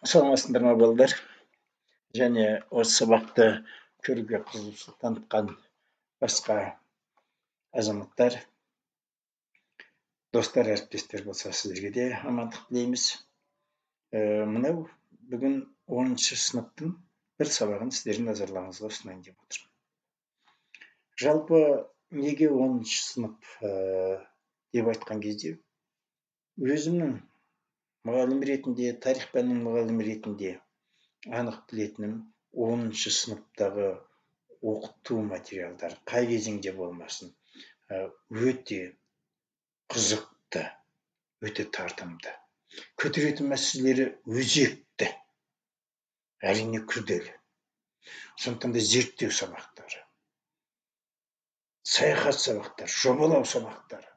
Саламатсыздар ма балдар? Және осы сабақты көруге қызығушылық танытқан басқа азаматтар, достар, әріптестер болса сіздерге де амандық тілейміз. Мынау бүгін 10-шы сыныптың бір сабағын сіздердің назарларыңызға ұсынайын деп отырмын. Жалпы неге 10-шы сынып деп айтқан кезде, өзімнің мұғалім ретінде, тарих пәнінің мұғалімі ретінде анық білетінім 10-шы сыныптағы оқыту материалдары қай кезеңде болмасын өте қызықты, өте тартымды. Көтеретін мәселелері өзекті, әрине күрделі. Сондықтан да зерттеу сабақтары, саяхат сабақтары, жобалау сабақтары,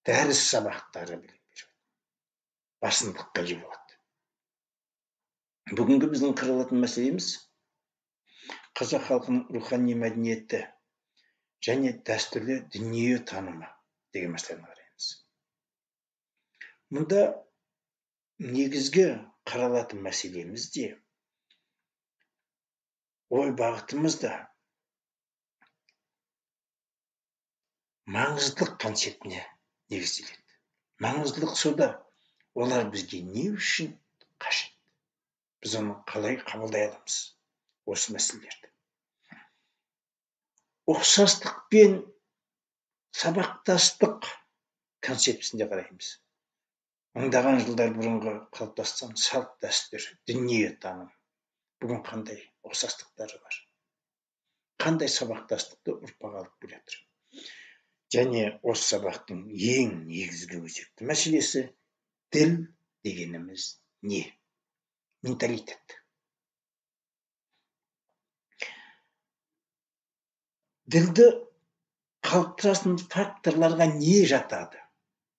дәріс сабақтары басымдыққа ие болады. Бүгінгі біздің қаралатын мәселеміз қазақ халқының рухани мәдениеті және дәстүрлі дүние танымы деген мәселені қараймыз. Мұнда негізгі қаралатын мәселеміз де, ой бағытымыз да маңыздылық концептіне негізделеді. Маңыздылық сода, олар бізге не үшін қажет? Біз оны қалай қабылдай аламыз? Осы мәселелерді. Ұқсастық пен сабақтастық концептісінде қараймыз. Мыңдаған жылдар бұрынғы қалыптасқан салт дәстүр, дүние таным. Бүгін қандай ұқсастықтары бар? Қандай сабақтастықты ұрпақ алып келе жатыр? Және осы сабақтың ең негізгі өзекті мәселесі діл дегеніміз не? Менталитет. Ділді қалыптастыратын факторларға не жатады?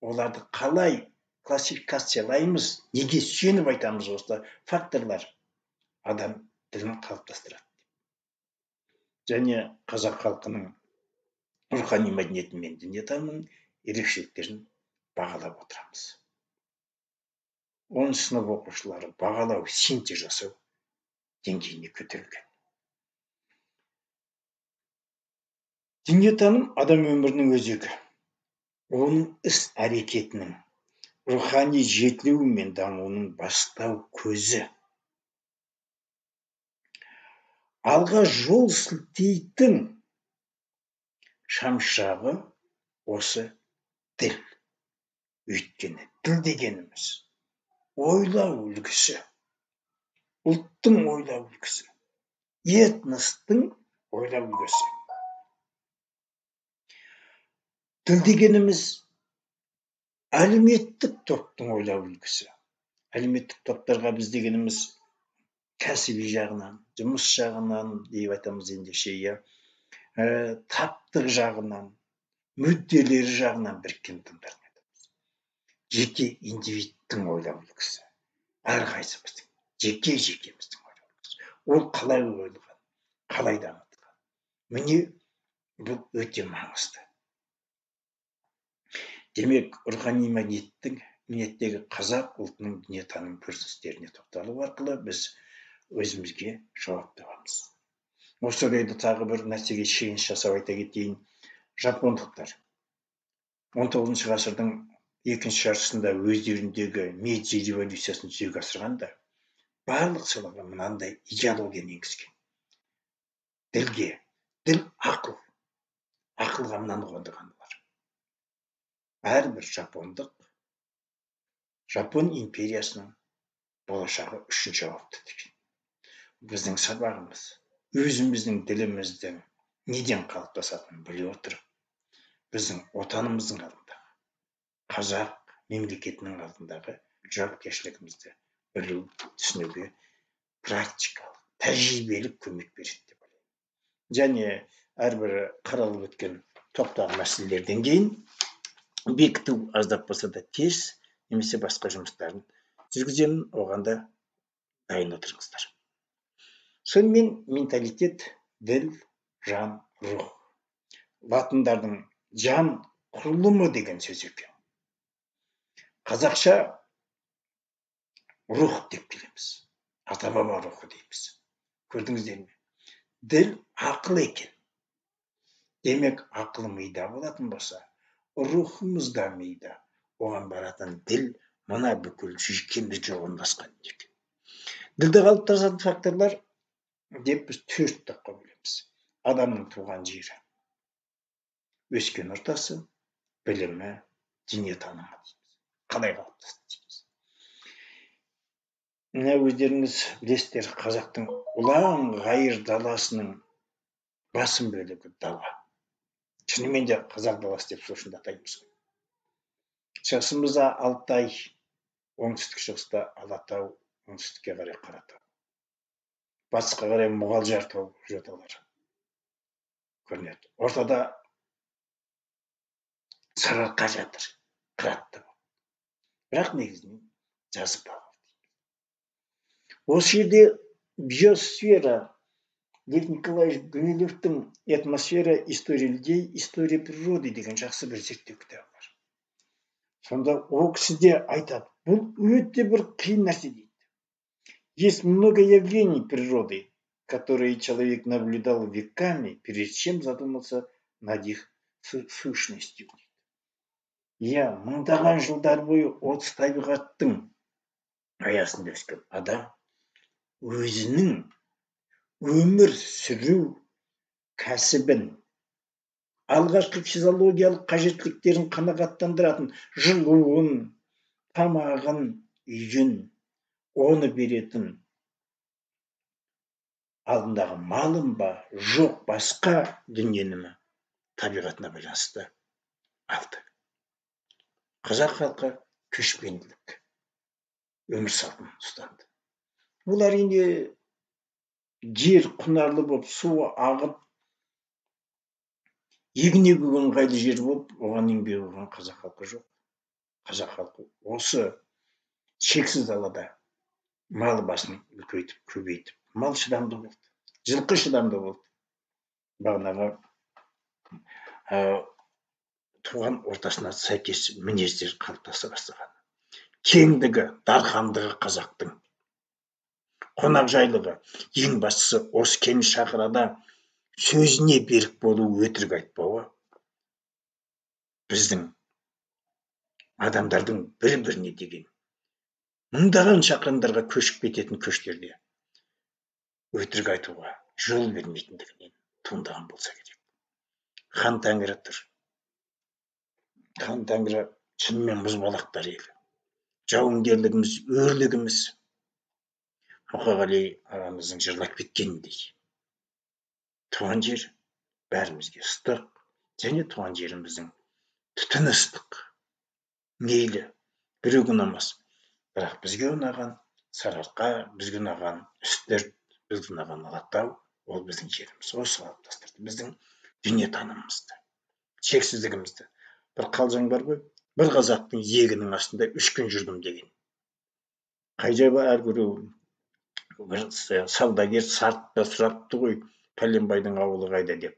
Оларды қалай классификациялаймыз? Неге сүйеніп айтамыз осы факторлар адам ділін қалыптастырады? Және қазақ халқының рухани мәдениеті мен дүниетанымының ерекшеліктерін бағалап отырамыз. 10 сынып оқушылары бағалау, синтез жасау деңгейіне көтерілген. Дүниетаным адам өмірінің өзегі, оның іс-әрекетінің, рухани жетілуі мен дамуының бастау көзі. Алға жол сілтейтін шамшырағы осы діл. Өйткені діл дегеніміз ойлау үлгісі, ұлттың ойлау үлгісі, этностың ойлау үлгісі. Діл дегеніміз әлеуметтік топтың ойлау үлгісі. Әлеуметтік топтарға біз дегеніміз кәсіби жағынан, жұмыс жағынан деп айтамыз ендеше, таптық жағынан, мүдделері жағынан біріккен топтар. Жеке индивидтің ойлау үлгісі. Әрқайсымыздың, жеке-жекеміздің ойлау үлгісі. Ол қалай ойлаған, қалай дамытылған. Міне бұл өте маңызды. Демек, рухани мәдениеттегі қазақ ұлтының дүниетаным көріністеріне тоқталу арқылы біз өзімізге жауап табамыз. Осы орайда тағы бір нәрсеге шегініс жасап айта кетейін. Жапондықтар 19 ғасырдың екінші жартысында өздеріндегі Мэйдзи революциясын жүзеге асырғанда, барлық салаға мынандай идеологияны енгізген. Ділге, діл ақыл. Ақылға мынаны қондырған олар. Әрбір жапондық Жапон империясының болашағы үшін жауапты деген. Біздің сабағымыз, өзіміздің діліміздің неден қалыптасатынын біле отырып, біздің отанымыздың алдындағы, қазақ мемлекетінің алдындағы жауапкершілігімізді білу, түсінуге практикалық, тәжірибелік көмек береді деп ойлаймын. Және әрбір қаралып өткен топтағы мәселелерден кейін бекіту аздап болса да тез немесе басқа жұмыстарын жүргіземін, оған да дайын отырыңыздар. Сонымен менталитет, діл, жан, рух. Латындардың жан құрылымы деген сөз екен. Қазақша рух деп келеміз. Ата баба рухы дейміз. Көрдіңіздер ме? Діл ақыл екен. Демек, ақыл мида болатын болса, рухымыз да мида. Оған баратын діл мына бүкіл жүйкемізге орналасқан екен. Ділді қалыптастыратын факторлар деп біз 4 топқа бөлеміз. Адамның туған жері, өскен ортасы, білімі, дүниетанымы дейміз. Қалай қалыптасты дейміз. Мына өздеріңіз білесіздер, қазақтың ұлан ғайыр даласының басым бөлігі дала. Шынымен де қазақ даласы деп сол үшін де атаймыз. Шығысымызда Алтай, оңтүстік шығыста Алатау, оңтүстікке қарай Қаратау. Батысқа қарай Мұғалжар тау жоталары көрінеді. Ортада Сарыарқа жатыр, Қыратты. Бірақ негізінен жазық далалар. Осы жерде биосфера, Лев Николаевич Гумилевтің атмосфера история людей, история природы деген жақсы бір зерттеу кітабы бар. Сонда ол кісі де айтады, бұл өте бір қиын нәрсе дейді. Есть много явлений природы, которые человек наблюдал веками, прежде чем задумался над их сущностью. Иә, мыңдаған жылдар бойы осы табиғаттың аясында өскен адам өзінің өмір сүру кәсібін, алғашқы физиологиялық қажеттіліктерін қанағаттандыратын жылуын, тамағын, үйін, оны беретін алдындағы малын ба, жоқ басқа дүниені ме табиғатына байланысты алды. Қазақ халқы көшпенділік өмір салтын ұстанды. Бұл әрине жер құнарлы болып, суы ағып, егіне бүгін ыңғайлы жер болып, оған еңбек болған қазақ халқы жоқ. Қазақ халқы осы шексіз далада мал басын үлкейтіп, көбейтіп, мал шыдамды болды, жылқы шыдамды болды. Бағанағы туған ортасына сәйкес мінездер қалыптаса бастаған. Кеңдігі, дархандығы қазақтың, қонақжайлығы, ең бастысы осы кең шақырада сөзіне берік болу, өтірік айтпауы біздің адамдардың бір-біріне деген мыңдаған шақырымдарға көшіп кететін көштерде өтірік айтуға жол бермейтіндігінен туындаған болса керек. Хан Тәңірі тұр. Хан Тәңірі шынымен мұзбалақтар елі. Жауынгерлігіміз, өрлігіміз Мұқағали ағамыздың жырлап кеткеніндей. Туған жер бәрімізге ыстық, және туған жеріміздің түтіні ыстық. Мейлі, біреуге ұнамас. Бірақ бізге ұнаған Сарыарқа, бізге ұнаған Үстірт, бізге ұнаған Алатау, ол біздің жеріміз. Осы қалыптастырды біздің дүниетанымымызды, шексіздігімізді. Бір қалжың бар ғой, бір қазақтың егінің астында 3 күн жүрдім деген. Қайжаба әргүру бір саудагер сартта сұрапты ғой, пәленбайдың ауылы қайда деп.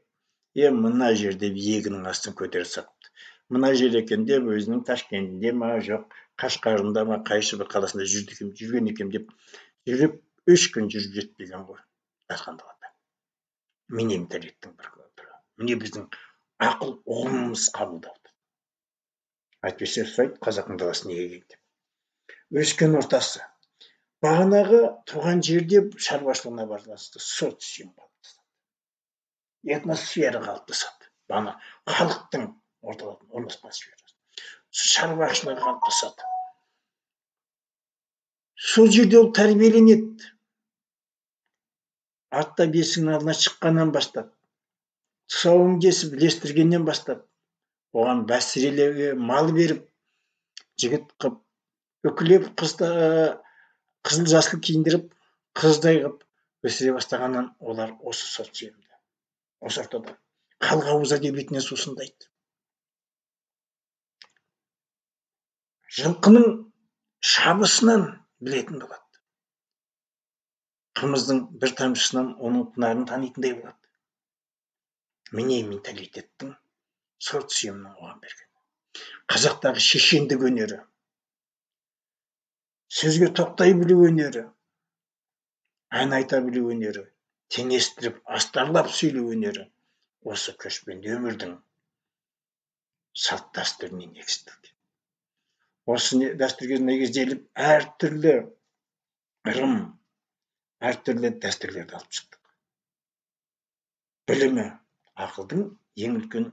Мына жерде егінің астын көтере сапты. Мына жер екен деп, өзінің Ташкентінде ма, жоқ, Қашқарында ма, қайсы бір қаласында жүрген екен деп, жүріп 3 күн жүріп жетпеген ғой. Дархандалады. Менталитеттің бір түрі. Міне біздің ақыл ұғымымыз қабылдауды. Әйтпесе сұрайды, қазақтың даласы неге екен деп. Өскен ортасы. Бағанағы туған жерде шаруашылығына байланысты социум қалыптасады. Атмосфера қалыптасады. Бағана халықтың орталығын атмосферасы. Шаруашылығы қалыптасады. Сол жерде ол тәрбиеленеді. Артта бесігінің алдына шыққаннан бастап, тұсауын кесіп ілестіргеннен бастап, оған бәсірелеуге мал беріп, жігіт қып, үкілеп, қызыл жасыл киіндіріп, қыздай қып өсіре бастағаннан олар осы социумда, осы ортада халық ауыз әдебиетіне сусындайды. Жылқының шабысынан білетін болады. Қымыздың бір тамшысынан оның құнарын танитындай болады. Міне менталитеттің, социумның оған берген. Қазақтағы шешендік өнері. сөзге тоқтай білу өнері, ән айта білу өнері, теңестіріп, астарлап сөйлеу өнері осы көшпенді өмірдің салт дәстүріне негізделген. Осы дәстүрге негізделіп, әртүрлі ырым, әртүрлі дәстүрлерді алып шықтық. Білімі ақылдың ең үлкен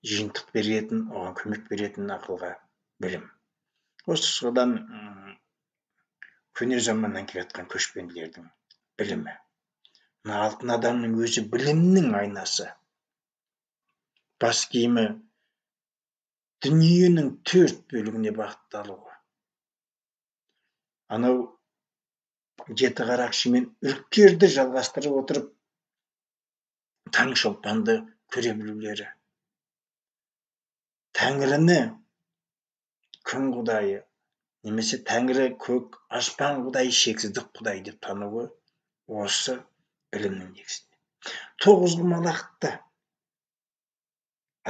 жиынтық беретін, оған көмек беретін ақылға білім. Осы содан көне заманнан келе жатқан көшпенділердің білімі. Мына алтын адамның өзі білімнің айнасы. Бас киімі дүниенің 4 бөлігіне бағытталуы. Анау жеті қарақшымен үркерді жалғастырып отырып, таң шолпанды көре білулері. Тәңіріні күн құдайы, немесе Тәңірі көк аспан құдайы, шексіздік құдай деп тануы осы білімнің негізінде. 9-құмалақты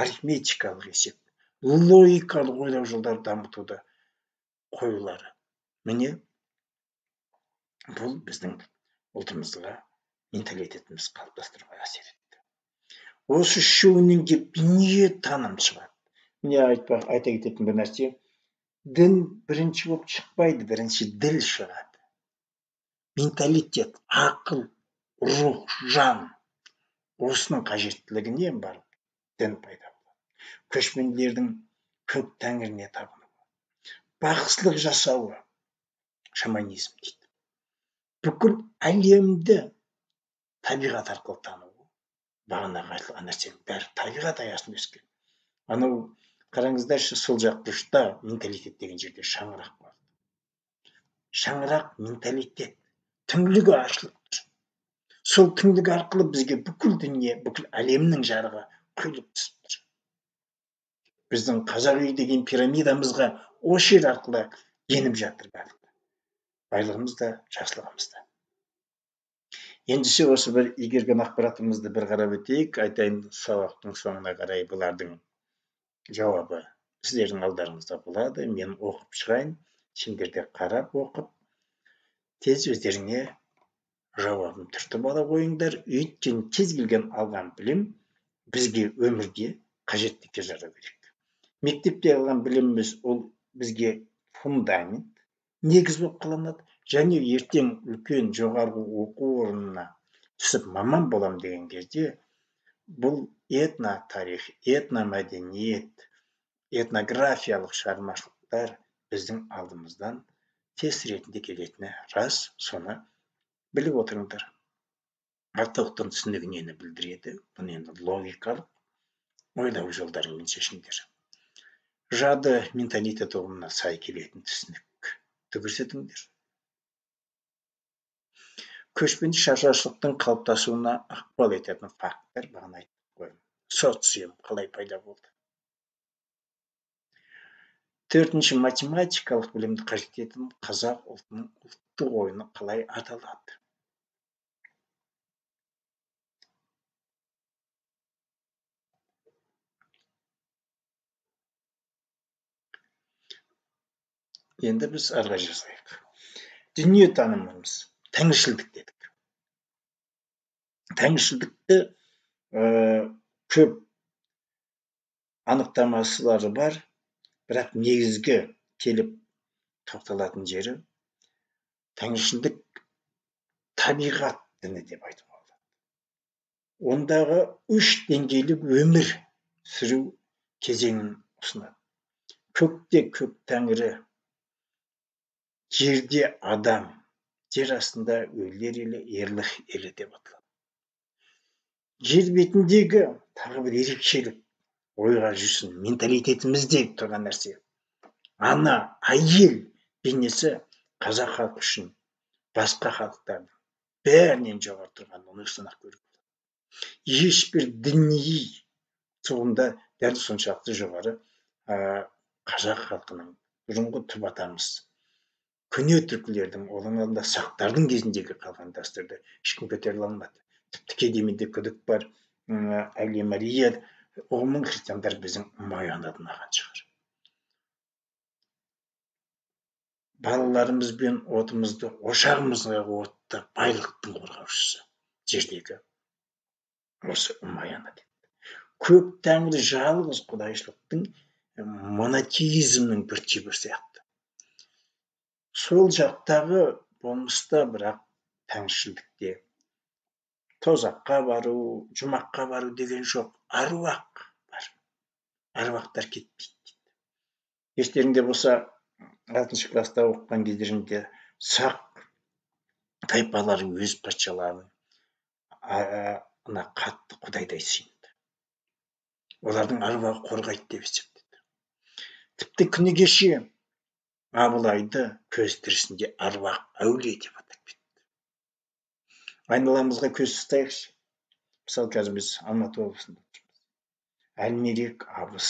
арифметикалық есеп, логикалық ойлау жолдарын дамытуды қоюлары. Міне, бұл біздің ұлтымызға, менталитетіміз қалыптастыруға әсер етті. Осы үшеуінен келіп дүние таным шығады. Міне айта кететін бір нәрсе, дін бірінші болып шықпайды, бірінші діл шығады. Менталитет, ақыл, рух, жан, осының қажеттілігіне барып дін пайда болады. Көшпенділердің көк тәңіріне табынуы, бақсылық жасауы шаманизм дейді. Бүкіл әлемді табиғат арқылы тануы, бағанағы айтылған нәрсенің бәрі табиғат аясында өскен. Анау қараңыздаршы, сол жақ бұрышта менталитет деген жерде шаңырақ бар. Шаңырақ менталитет, түңлігі ашылып тұр. Сол түңлік арқылы бізге бүкіл дүние, бүкіл әлемнің жарығы құйылып түсіп тұр. Біздің қазақ үй деген пирамидамызға осы жер арқылы еніп жатыр барлығы. Байлығымыз да, жақсылығымыз да. Ендеше осы бір игерген ақпаратымызды бір қарап өтейік. Айтайын, сабақтың соңына қарай бұлардың жауабы сіздердің алдарыңызда болады. Мен оқып шығайын, сендер де қарап оқып, тез өздеріңе жауабын түртіп ала қойыңдар. Өйткені кез келген алған білім бізге өмірде қажеттілікке жарау керек. Мектепте алған біліміміз ол бізге фундамент, негіз болып қаланады. Және ертең үлкен жоғарғы оқу орнына түсіп маман болам деген кезде бұл этно-тарих, этномәдениет, этнографиялық шығармашылықтар біздің алдымыздан тест ретінде келетіні рас, соны біліп отырыңдар. Артықтың түсінігінені білдіреді. Бұны енді логикалық ойлау жолдарымен шешіңдер. Жады менталитет ұғымына сай келетін түсінікті көрсетіңдер. Көшпенді шаруашылықтың қалыптасуына ықпал ететін факттар бағана айтып қойдым. Социум қалай пайда болды? 4-ші математикалық білімді қажет ететін қазақ ұлтының ұлттық ойыны қалай аталады? Енді біз арға жазайық. Дүние танымымыз тәңіршілдік дедік. Тәңіршілдікті көп анықтамасылары бар, бірақ негізгі келіп тоқталатын жері тәңіршілдік табиғат діні деп айтуға болады. Ондағы 3 деңгейлі өмір сүру кезеңін ұсынады. Көкте көк тәңірі, жерде адам, жер астында өлілер елі, ерлік елі деп аталады. Жер бетіндегі тағы бір ерекшелік, ойға жүрсін, менталитетімізде тұрған нәрсе. Ана, әйел бейнесі қазақ халқы үшін басқа халықтардың бәрінен жоғары тұрған, оны санап көруге болады. Ешбір діни тұғымда дәл соншалықты жоғары қазақ халқының бұрынғы түп атамыз, көне түркілердің, оның алдында сақтардың кезіндегі қалған дәстүрді ешкім көтере алмады. Тіпті кедемеде күдік бар, Әли Мария ұғымын христиандар біздің Майянадан алған шығар. балаларымызбен отымызды ошағымызға отты байлықтың қорғаушысы жердегі осы умаяны деп. Көк тәңір жалғыз құдайшылықтың монотеизмнің бір типі сияқты. Сол жақтағы болмыста бірақ тәңіршілдікте тозаққа бару, жұмаққа бару деген жоқ. Аруақ бар. Аруақтар кетпейді. Естеріңде болса, 6 класста оқыған кездерінде сақ тайпалары өз патшаларын қатты құдайдай сыйынды. Олардың аруағы қорғайды деп есептеді. Тіпті күні кеше Абылайды көз тірісінде аруақ әулие деп атап кетті. Айналамызға көз ұстайықшы. Мысалы, қазір біз Алматы облысында тұрмыз. Әлмерек абыз,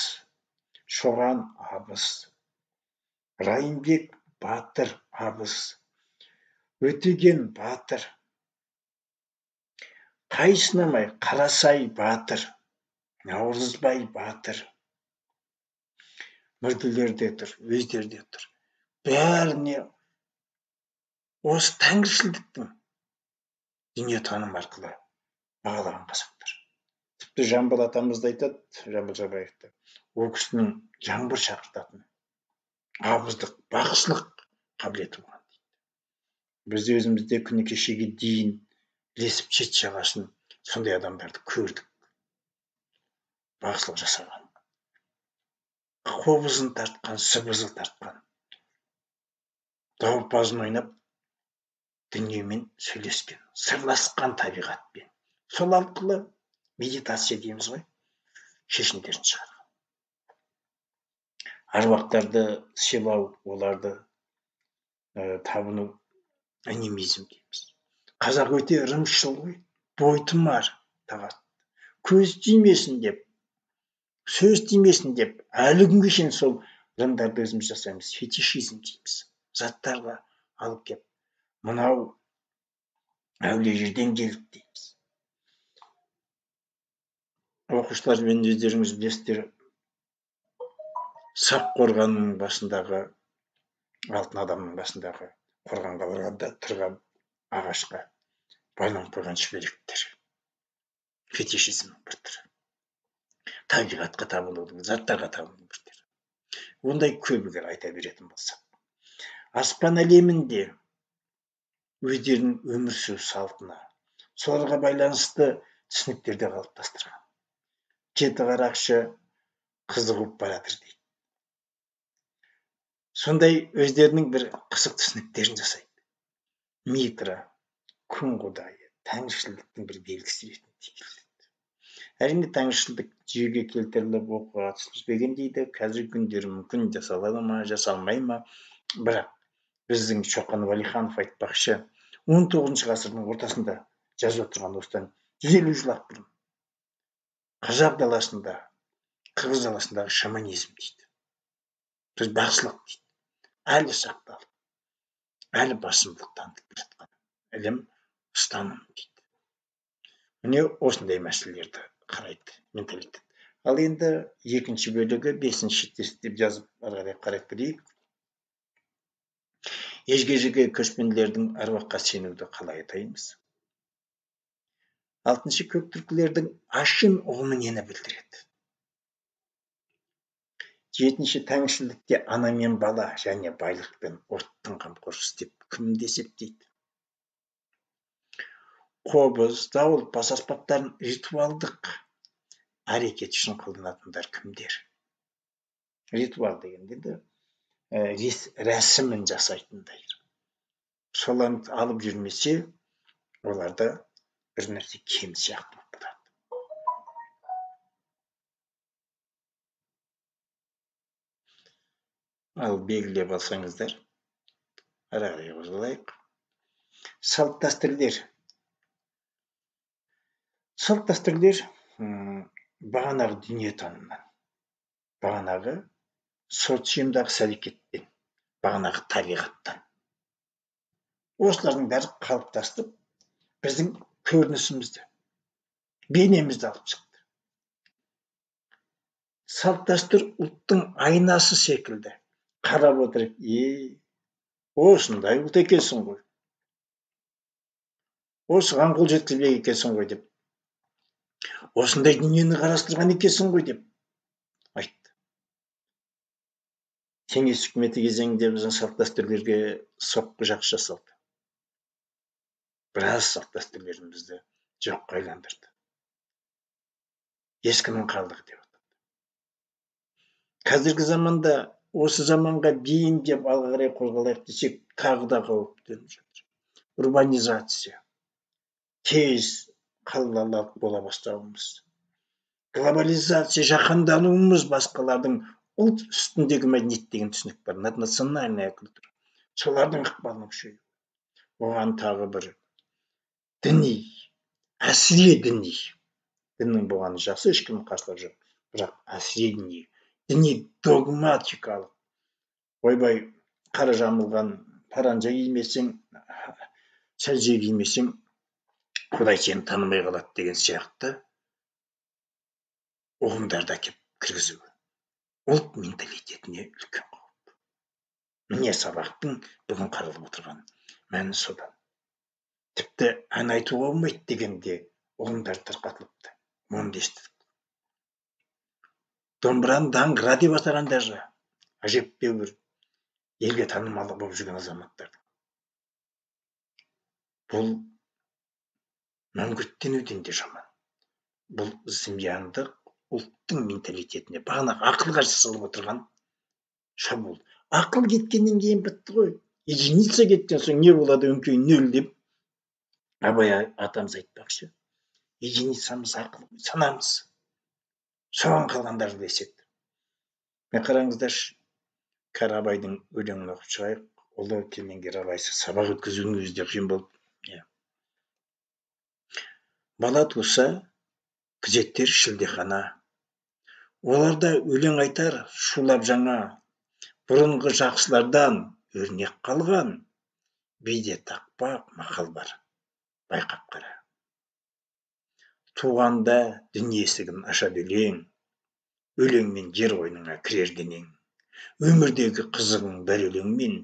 Шоған абыз, Райымбек батыр абыз, Өтеген батыр, қайсынамай Қарасай батыр, Наурызбай батыр, мүрделер де тұр, өздері де тұр. Бәріне осы тәңіршілдіктің дүниетаным арқылы бағалаған қазақтар. Тіпті Жамбыл атамыз да айтады, Жамбыл Жабаевты, ол кісінің жаңбыр шақыртатын абыздық, бақсылық қабілеті болған дейді. Біз өзімізде күні кешеге дейін ілесіп шет жағасын сондай адамдарды көрдік. Бақсылық жасаған, қобызын тартқан, сыбызы тартқан, дауылпазын ойнап дүниемен сөйлескен, сырласқан табиғатпен. Сол арқылы медитация дейміз ғой, шешімдерін шығарған. Аруақтарды сыйлау, оларды табыну анимизм дейміз. Қазақ өте ырымшыл ғой, бойтұмар тағат. Көз тимесін деп, сөз тимесін деп, әлі күнге шейін сол ырымдарды өзіміз жасаймыз. Фетишизм дейміз. Заттарға алып кеп, мынау әулие жерден келді дейміз. Оқушылармен өздеріңіз білесіздер, Сақ қорғанның басындағы, алтын адамның басындағы қорғанға барғанда тұрған ағашқа байланып қойған шүберектер. Фетишизмнің бір түрі. Табиғатқа табынудың, заттарға табынудың бір түрі. Ондай көбігер айта беретін болсақ. Аспан әлемінде өздерінің өмір сүру салтына, соларға байланысты түсініктерді қалыптастырған. Жеті қарақшы қызды қуып баратыр дейді. Сондай өздерінің бір қызық түсініктерін жасайды. Митра, күн құдайы, тәңіршілдіктің бір белгісі ретінде. Әрине тәңіршілдік жүйеге келтіріліп оқуға түсірілген дейді. Қазіргі күндері мүмкін жасалады ма, жасалмай ма. Бірақ біздің Шоқан Уәлиханов айтпақшы, 19 ғасырдың ортасында жазып отырған осыдан 150 жыл бұрын Қазақ даласында, Қырғыз даласындағы шаманизм дейді. Біз бақсылық дейді. Әлі сақталып, әлі басымдылық танытып жатқан ілім, ұстаным дейді. Міне осындай мәселелерді қарайды менталитет. Ал енді екінші бөлігі 5-ші тест деп жазып ары қарай кетейік. Ежге-жеге көшпенділердің әруаққа сенуді қалай атаймыз? 6-шы көк түркілердің ашын ұғымы нені білдіреді? 7-ші тәңіршілдікте ана мен бала және байлық пен отттың қамқоршысы деп кімді есептейді? Қобыз, дауылпаз аспаптарын ритуалдық әрекет үшін қолданатындар кімдер? Ритуал дегенде рәсімін жасайтындар. Соларды алып жүрмесе, оларда бір нәрсе кем сияқты болады. Ал белгілеп алсаңыздар, ары қарай қозғалайық. Салт дәстүрлер. Салт дәстүрлер бағанағы дүниетанымнан, бағанағы социумдағы іс-әрекеттен, бағанағы табиғаттан. Осылардың бәрі қалыптасып, біздің көрінісімізді, бейнемізді алып шықты. Салт дәстүр ұлттың айнасы секілді. Қарап отырып, осындай ұлт екенсің ғой, осыған қол жеткізбек екенсің ғой деп, осындай дүниені қарастырған екенсің ғой деп айтты. Кеңес үкіметі кезеңінде біздің салт дәстүрлерге соққы жақсы жасалды. Біраз салт дәстүрлерімізді жоққа айналдырды. Ескінің қалдығы деп атады. Қазіргі заманда осы заманға бейімдеп алға қарай қозғалайық десек, тағы да қауіп төніп жатыр. Урбанизация, тез қалалық бола бастауымыз, глобализация, жаһандануымыз, басқалардың ұлт үстіндегі мәдениет деген түсінік бар, наднациональная культура. Солардың ықпалының күшеюі. Оған тағы бір діни, әсіре діни. Діннің болғаны жақсы, ешкім қарсылығы жоқ. Бірақ әсіре діни догматикалық. Ойбай, қара жамылған паранжа кимесең, сәлже кимесең, Құдай сені танымай қалады деген сияқты ұғымдарды әкеп кіргізуі. Ұлт менталитетіне үлкен қауіп. Міне сабақтың бүгін қаралып отырған мәні содан. Тіпті ән айтуға болмайды дегенде ұғымдар тарқатылыпты. Оны да естідік. Домбыраны даңғыра деп атағандар да әжептәуір елге танымал болып жүрген азаматтар. Бұл мәңгүрттенуден де жаман. Бұл зымияндық ұлттың менталитетіне, бағана ақылға жасалып отырған шабуыл. Ақыл кеткеннен кейін бітті ғой. Единица кеткен соң не болады, өңкей нөл деп Абай атамыз айтпақшы. Единицамыз ақыл, санамыз. Соған қалғандарды есепті. Мен қараңыздаршы, кәрі Абайдың өлеңін оқып шығайық. Ұлы кемеңгер абайсыз сабақ өткізудің өзі де қиын болды. Бала туса, күзеттер шілдехана. Оларда өлең айтар шулап жаңа. Бұрынғы жақсылардан өрнек қалған. Биде тақпақ мақал бар, байқап қара. Туғанда дүние есігін ашады өлең. Өлеңмен жер қойныңа кірер денең. Өмірдегі қызығың бір өлеңмен.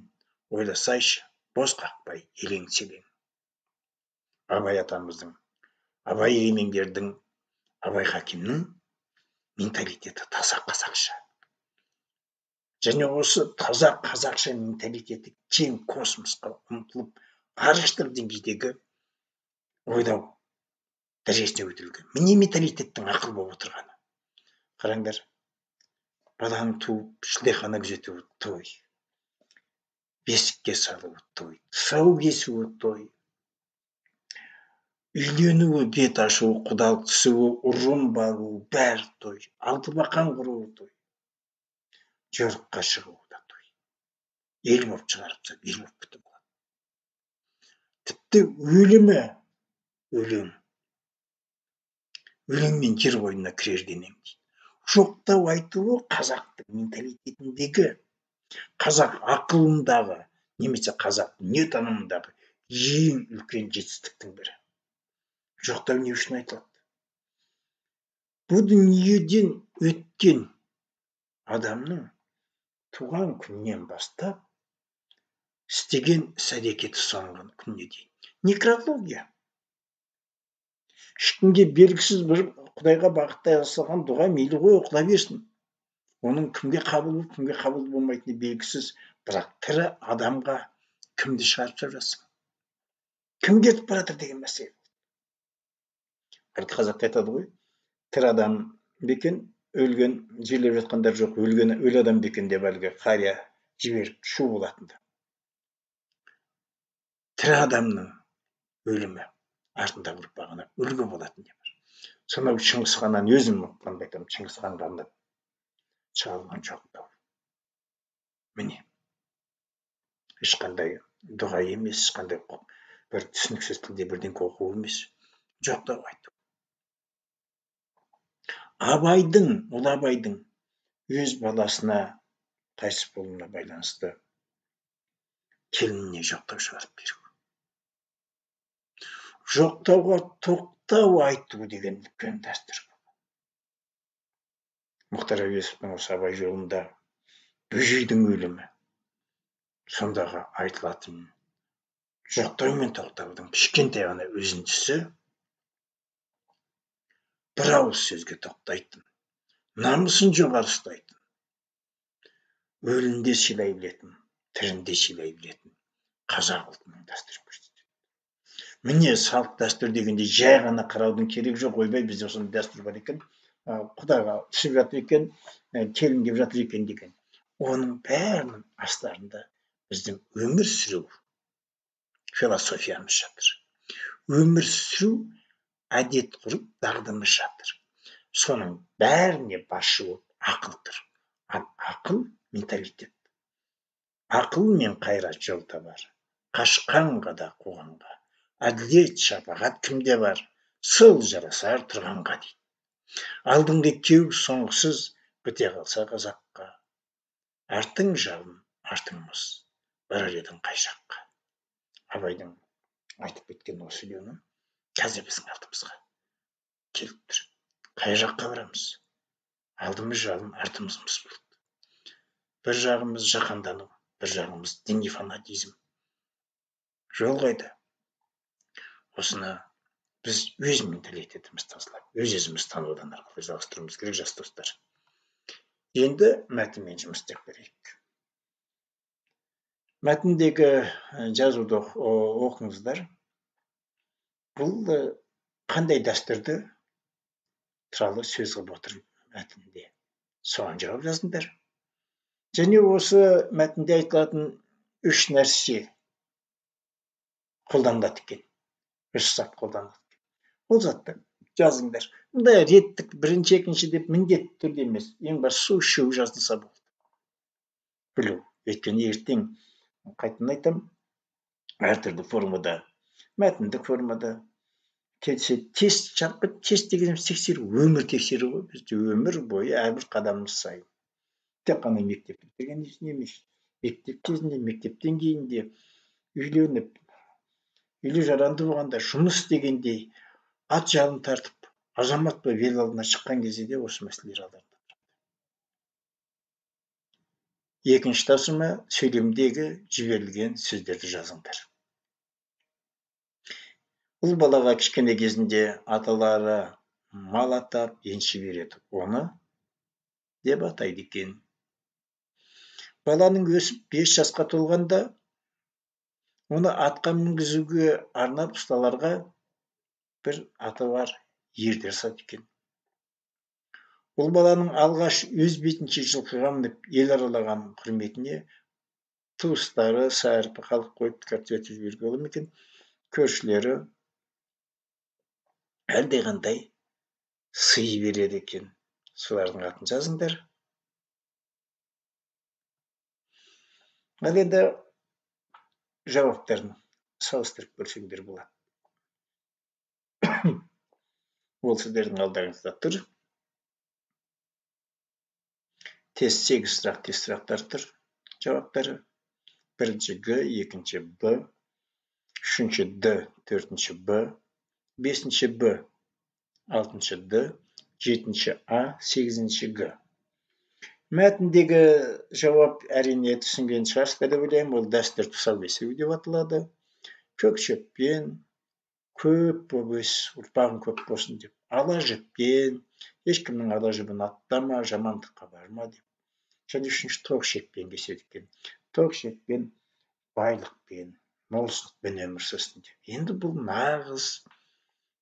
Ойласайшы, бос қақпай елең-селең. Абай атамыздың, Абай кемеңгердің, Абай Хакимнің менталитеті таза қазақша. Және осы таза қазақша менталитеті кең космосқа ұмтылып, ғарыштық деңгейдегі ойлау дәрежесіне көтерілген. Міне менталитеттің ақыл болып отырғаны. Қараңдар, баланы туып, шілдехана күзетуі той. Бесікке салуы той. Сау кесуі той. Үйленуі, бет ашуы, құдалық түсуі, ұрын баруы, бәрі той. Алтыбақан құруы той. Жорыққа шығуы да той. Ел болып шығарыпса, ел болып күтіп алады. Тіпті өлімі өлең. Өлеңмен жер қойнына кірер денең дейді. Жоқтау айтуы қазақтың менталитетіндегі, қазақ ақылындағы, немесе қазақ дүниетанымындағы ең үлкен жетістіктің бірі. Жоқтау не үшін айтылады? Бұл дүниеден өткен адамның туған күннен бастап істеген іс-әрекеті соңғы күніне дейін. Некрология. Ешкімге белгісіз бір Құдайға бағыттай жасалған дұға мейлі ғой, оқыла берсін. Оның кімге қабыл болып, кімге қабыл болмайтыны белгісіз, бірақ тірі адамға кімді шығарып жасың? Кім кетіп баратыр деген мәселе. Қазақта айтады ғой, тірі адам бекен, өлген жерлеп жатқандар жоқ, өлі адам бекен деп әлгі қария жіберіп шу болатынды. Тірі адамның өлімі артында ұрпағына үлгі болатын деп бар. Сонау Шыңғысханнан өзім оқығанды айтамын, Шыңғысханға арнап шығарылған жоқтау. Міне, ешқандай дұға емес, ешқандай бір түсініксіз тілде бірдеңе оқу емес, жоқтау айту. Ұлы Абайдың өз баласына қайтыс болуына байланысты келініне жоқтау шығарып беру. Жоқтауға тоқтау айту деген үлкен дәстүр. Мұхтар Әуезовтің осы Абай жолында бөжейдің өлімі, сондағы айтылатын жоқтау мен тоқтаудың кішкентай ғана өзіндісі бір ауыз сөзге тоқтайтын, намысын жоғары ұстайтын, өлінде сыйлай білетін, тірінде сыйлай білетін қазақ ұлтының дәстүрін көрсетеді. Міне салт дәстүр дегенде жай ғана қараудың керегі жоқ. Ойбай, бізде осындай дәстүр бар екен, құдаға түсіп жатыр екен, келін келіп жатыр екен деген. Оның бәрінің астарында біздің өмір сүру философиямыз жатыр. Өмір сүру әдет ғұрып дағдымыз жатыр. Соның бәріне басшы болып ақыл тұр. Ақыл менталитет. Ақыл мен қайрат жол табар. Қашқанға да қуғанға. Әділет шапағат кімде бар? Сол жарасар тұрғанға дейді. Алдыңғы кеу соңғысыз біте қалса қазаққа. Артың жалын, артыңмыз, барар едің қай жаққа. Абайдың айтып кеткен осы өлеңі қазір біздің алдымызға келіп тұр. Қай жаққа барамыз? Алдымыз жалын, артымыз мұз бұлт. Bir жағымыз жаһандану, бір жағымыз діни фанатизм. Жол қайда? Осыны біз өз менталитетімізді тазалап, өз өзімізді танудан арқылы жалғастыруымыз керек, жас достар. Енді мәтінмен жұмыс істеп көрейік. Мәтіндегі жазуды оқыңыздар. Бұл қандай дәстүрді туралы сөз қылып отыр мәтінде. Соған жауап жазыңдар. Және осы мәтінде айтылатын 3 нәрсе қолданылады екен. 3 зат қолданылады екен. Ол затты жазыңдар. Мұндай реттік бірінші, екінші деп міндетті түрде емес. Ең бастысы үшеуі жазылса болды. Білу. Өйткені ертең қайтадан айтамын, әртүрлі формада, мәтіндік формада келсе тест дегеніміз тексеру, өмір тексеру ғой. Бізде өмір бойы әрбір қадамымыз сайын. Тек қана мектеп бітірген емес. Мектеп кезінде, мектептен кейін де үйленіп, үйлі жаранды болғанда жұмыс дегендей ат жалын тартып, азамат болып ел алдына шыққан кезде де осы мәселелер алдарында. Екінші тапсырма сөйлемдегі жіберілген сөздерді жазыңдар. Бұл балаға кішкене кезінде аталары мал атап енші береді. Оны деп атайды екен. Баланың өсіп 5 жасқа толғанда оны атқа мінгізуге арнап ұсталарға бір аты бар ердер сат екен. Ол баланың алғаш өз бетінше жылқыға мініп ел аралаған құрметіне туыстары сарпы халық қойып картөтіп жіберген болуы мүмкін. Көршілері әлдеқандай сый береді екен. Солардың атын жазыңдар. Ал енді жауаптарын салыстырып көрсеңдер болады. Ол сіздердің алдарыңызда тұр. Тест 8 сұрақ, тест сұрақтар тұр. Жауаптары. Бірінші Г, екінші Б, үшінші Д, төртінші Б, бесінші Б, алтыншы Д, жетінші А, сегізінші Г. Мәтіндегі жауап әрине түсінген шығарсыздар деп ойлаймын. Ол дәстүр тұсау бесеу деп аталады. Көк шөппен көп болып өс, ұрпағың көп болсын деп. Ала жіппен, ешкімнің ала жібін аттама, жамандыққа барма деп. Және үшінші тоқ ішекпен кеседі екен. Тоқ ішекпен, байлықпен, молшылықпен өмір сүрсін деп. Енді бұл нағыз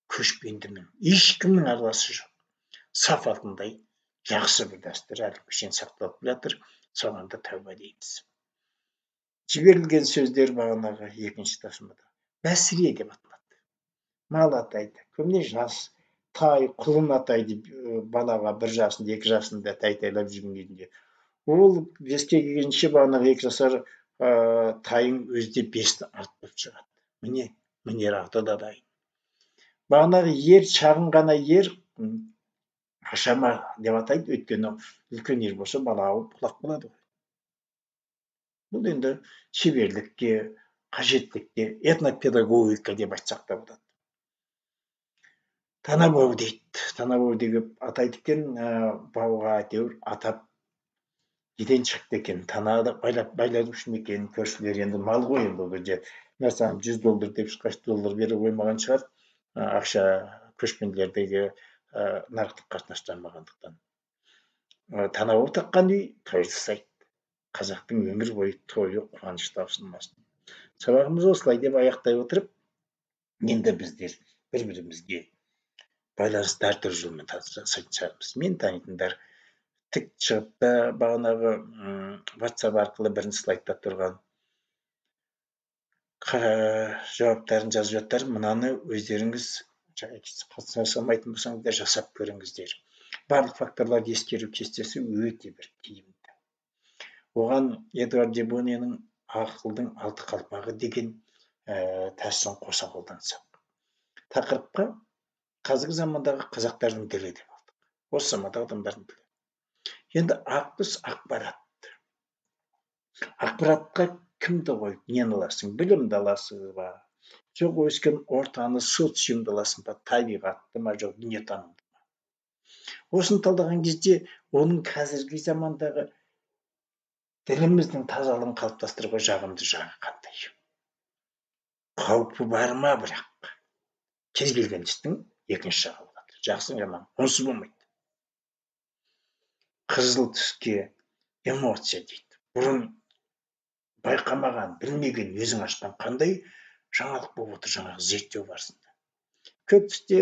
көшпендінің ешкімнің араласы жоқ. Саф алтындай жақсы бір дәстүр әлі күшен сақталып жатыр. Соған да тәуба дейміз. Жіберілген сөздер бағанағы екінші тапсырмада бәсіре деп аталады. Мал атайды. Көбіне жас, тай, құлын атайды балаға 1 жасында, 2 жасында тайтайлап жүрген кезінде. Ол 5-ке келгенше бағанағы 2 жасар тайың өзде 5-ті ат болып шығады. Міне аты да дайын. Бағанағы ер, шағын ғана ер ашама деп атайды. Өйткені үлкен ер болса бала ауып құлақ болады ғой. Бұл енді шеберлікке, қажеттілікке, этнопедагогика деп айтсақ та болады. Тана бау дейді. Тана бау деп атайды екен, бауға әйтеуір атап неден шықты екен, танады байлап үшін екен, көршілер енді мал ғой енді ол жерде. Мәселен, $100 деп $100 бере қоймаған шығар, ақша көшпенділердегі нарықтық қатынастармағандықтан. Танау таққан үй той жасайды. Қазақтың өмір бойы тойы қуаныш таусылмасын. Сабағымыз осылай деп аяқтай отырып, енді біздер бір-бірімізге байланысты әртүрлі жолмен жасайтын шығармыз. Мен танитындар тік шығып та бағанағы WhatsApp арқылы бірінші слайдта тұрған жауаптарын жазып жатыр. Мынаны өздеріңіз жасамайтын болсаңыздар жасап көріңіздер. Барлық факторларды ескеру кестесі өте бір тиімді. Оған Эдуард де Бонненің ақылдың алты қалпағы деген тәсілін қоса қолдансақ. Тақырыпқа қазіргі замандағы қазақтардың тілі деп алдық. Осы замандағы адамдардың тілі. Енді ақпыз ақпарат. Ақпаратқа кімді қойып, нені аласың? Білімді аласың ба? Жоқ, өскен ортаны, социумды аласың ба? Табиғатты ма, жоқ, дүниетанымды ма? Осыны талдаған кезде оның қазіргі замандағы тіліміздің тазалығын қалыптастыруға жағымды жағы қандай? Қаупі бар ма, бірақ кез келген істің екінші жағы болады. Жақсы, жаман, онсыз болмайды. Қызыл түске эмоция дейді. Бұрын байқамаған, білмеген, өзің ашқан қандай жаңалық болып отыр жаңағы зерттеу барысында. Көк түсте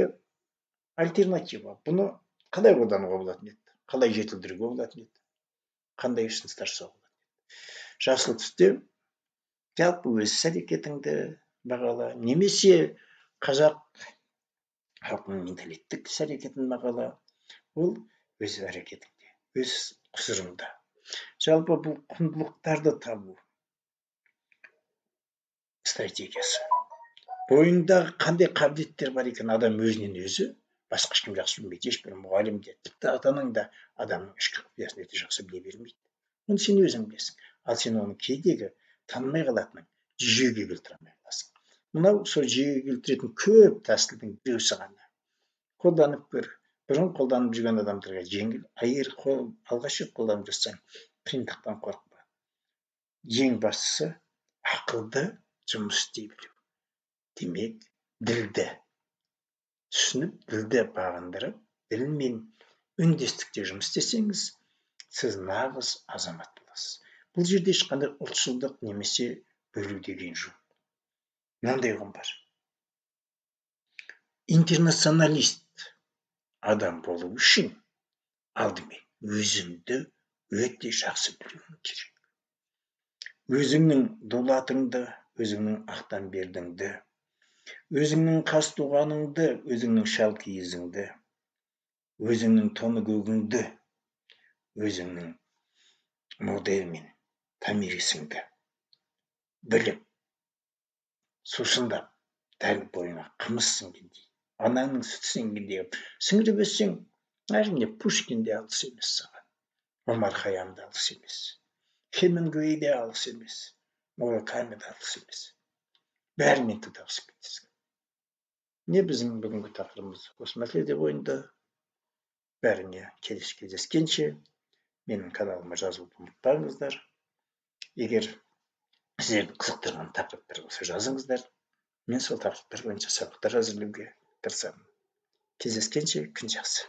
альтернатива. Бұны қалай қолдануға болатын еді? Қалай жетілдіруге болатын еді? Қандай ұсыныстар жасауға болатын еді? Жасыл түсте жалпы өз іс-әрекетіңді бағала, немесе қазақ халқының менталиттік іс-әрекетін бағала. Ол өз әрекетіңде, өз құзырыңда. Жалпы бұл құндылықтарды табу стратегиясы. Бойындағы қандай қабілеттер бар екен адам өзінен өзі, басқа ешкім жақсы білмейді, ешбір мұғалім де, тіпті ата-анаң да адамның ішкі құпиясын өте жақсы біле бермейді. Оны сен өзің білесің. Ал сен оның кейдегі танымай қалатының жүйеге келтіре алмай қаласың. Мынау сол жүйеге келтіретін көп тәсілдің біреусі ғана. Қолданып көр. Бұрын қолданып жүрген адамдарға жеңіл, алғаш рет қолданып жатсаң, қиындықтан қорықпа. Ең бастысы ақылды жұмыс істей білу. Демек, ділді түсініп, ділді бағындырып, ділмен үндестікте жұмыс істесеңіз, сіз нағыз азамат боласыз. Бұл жерде ешқандай ұлтшылдық немесе бөлу деген жоқ. Мынандай ұғым бар. Интернационалист адам болу үшін алдымен өзіңді өте жақсы білуің керек. Өзіңнің дулатыңды, өзіңнің ақтан бердіңді, өзіңнің қас туғаныңды, өзіңнің шал киізіңді, өзіңнің тоны көгіңді, өзіңнің модель мен томирисіңді біліп, сусындап, дәл бойыңа қымыз сіңгендей, анаңның сүті сіңгендей сіңіріп өссең, әрине Пушкин де алыс емес саған, Омар Хайям да алыс емес, Хемингуэй де алыс емес, Мураками да алыс емес. Бәрімен тұтасып кетесің. Не біздің бүгінгі тақырыбымыз осы мәселеде бойында. Бәріне келесі кездескенше менің каналыма жазылуды ұмытпаңыздар. Егер сіздерді қызықтырған тақырыптар болса жазыңыздар. Мен сол тақырыптар бойынша сабақтар әзірлеуге тырысамын. Кездескенше күн жақсы.